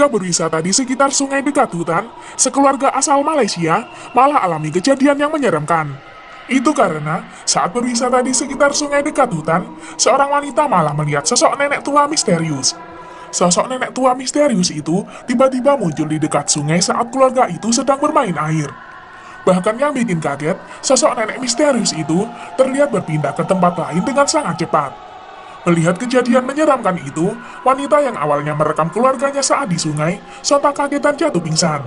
Ketika berwisata di sekitar sungai dekat hutan, sekeluarga asal Malaysia malah alami kejadian yang menyeramkan. Itu karena saat berwisata di sekitar sungai dekat hutan, seorang wanita malah melihat sosok nenek tua misterius. Sosok nenek tua misterius itu tiba-tiba muncul di dekat sungai saat keluarga itu sedang bermain air. Bahkan yang bikin kaget, sosok nenek misterius itu terlihat berpindah ke tempat lain dengan sangat cepat. Melihat kejadian menyeramkan itu, wanita yang awalnya merekam keluarganya saat di sungai, sontak kaget dan jatuh pingsan.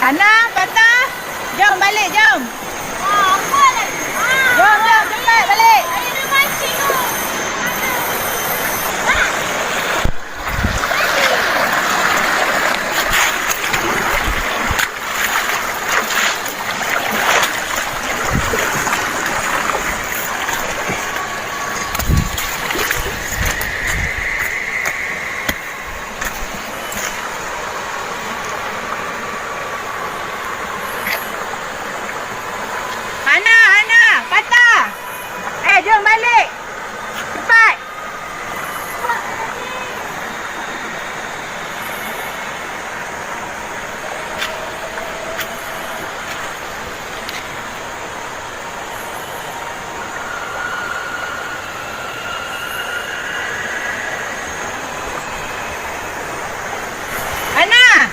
Ana, Patah, jom balik, jom. Jom, cepat balik. Ana, Patah. Jom balik. Cepat. Ana,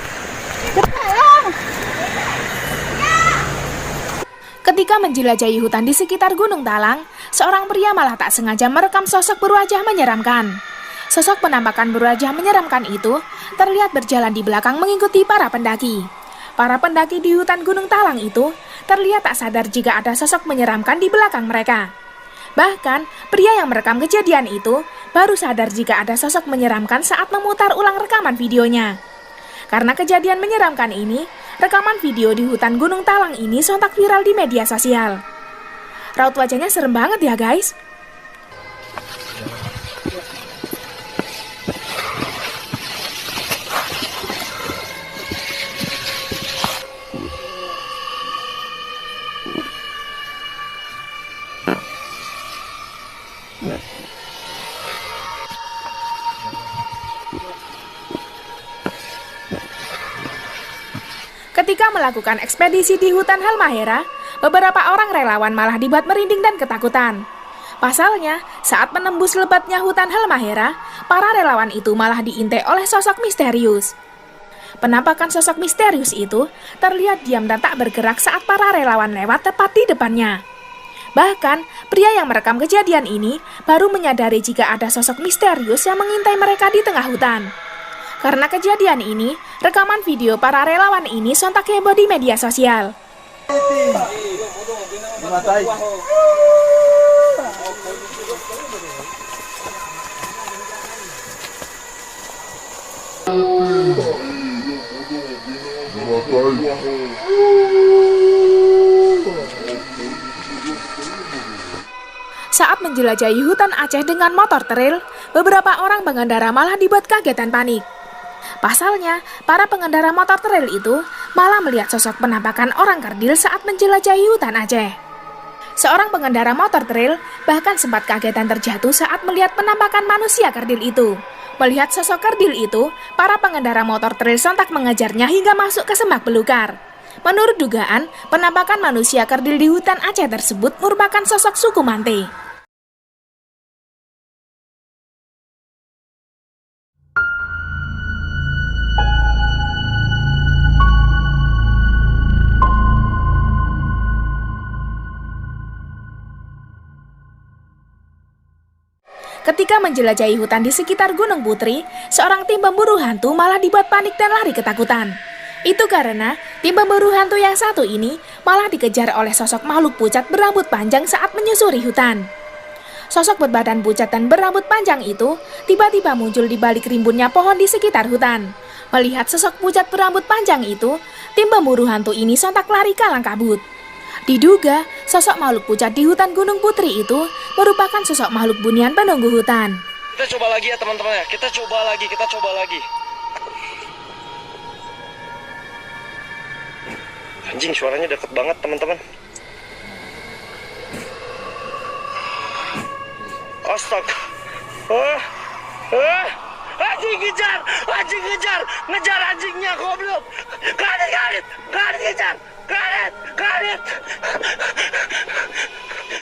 cepatlah. Ketika menjelajahi hutan di sekitar Gunung Talang, seorang pria malah tak sengaja merekam sosok berwajah menyeramkan. Sosok penampakan berwajah menyeramkan itu terlihat berjalan di belakang mengikuti para pendaki. Para pendaki di hutan Gunung Talang itu terlihat tak sadar jika ada sosok menyeramkan di belakang mereka. Bahkan, pria yang merekam kejadian itu baru sadar jika ada sosok menyeramkan saat memutar ulang rekaman videonya. Karena kejadian menyeramkan ini, rekaman video di hutan Gunung Talang ini sontak viral di media sosial. Raut wajahnya serem banget ya guys. Ketika melakukan ekspedisi di hutan Halmahera, beberapa orang relawan malah dibuat merinding dan ketakutan. Pasalnya, saat menembus lebatnya hutan Halmahera, para relawan itu malah diintai oleh sosok misterius. Penampakan sosok misterius itu terlihat diam dan tak bergerak saat para relawan lewat tepat di depannya. Bahkan, pria yang merekam kejadian ini baru menyadari jika ada sosok misterius yang mengintai mereka di tengah hutan. Karena kejadian ini, rekaman video para relawan ini sontak heboh di media sosial. Saat menjelajahi hutan Aceh dengan motor trail, beberapa orang pengendara malah dibuat kaget dan panik. Pasalnya, para pengendara motor trail itu malah melihat sosok penampakan orang kerdil saat menjelajahi hutan Aceh. Seorang pengendara motor trail bahkan sempat kaget dan terjatuh saat melihat penampakan manusia kerdil itu. Melihat sosok kerdil itu, para pengendara motor trail sontak mengejarnya hingga masuk ke semak belukar. Menurut dugaan, penampakan manusia kerdil di hutan Aceh tersebut merupakan sosok suku Mante. Ketika menjelajahi hutan di sekitar Gunung Putri, seorang tim pemburu hantu malah dibuat panik dan lari ketakutan. Itu karena tim pemburu hantu yang satu ini malah dikejar oleh sosok makhluk pucat berambut panjang saat menyusuri hutan. Sosok berbadan pucat dan berambut panjang itu tiba-tiba muncul di balik rimbunnya pohon di sekitar hutan. Melihat sosok pucat berambut panjang itu, tim pemburu hantu ini sontak lari kalang kabut. Diduga, sosok makhluk pucat di hutan Gunung Putri itu merupakan sosok makhluk bunian penunggu hutan. Kita coba lagi ya teman-teman ya, kita coba lagi. Anjing, suaranya deket banget teman-teman. Astaga. Anjing ngejar, ngejar anjingnya goblok. Karet, kejar, karet.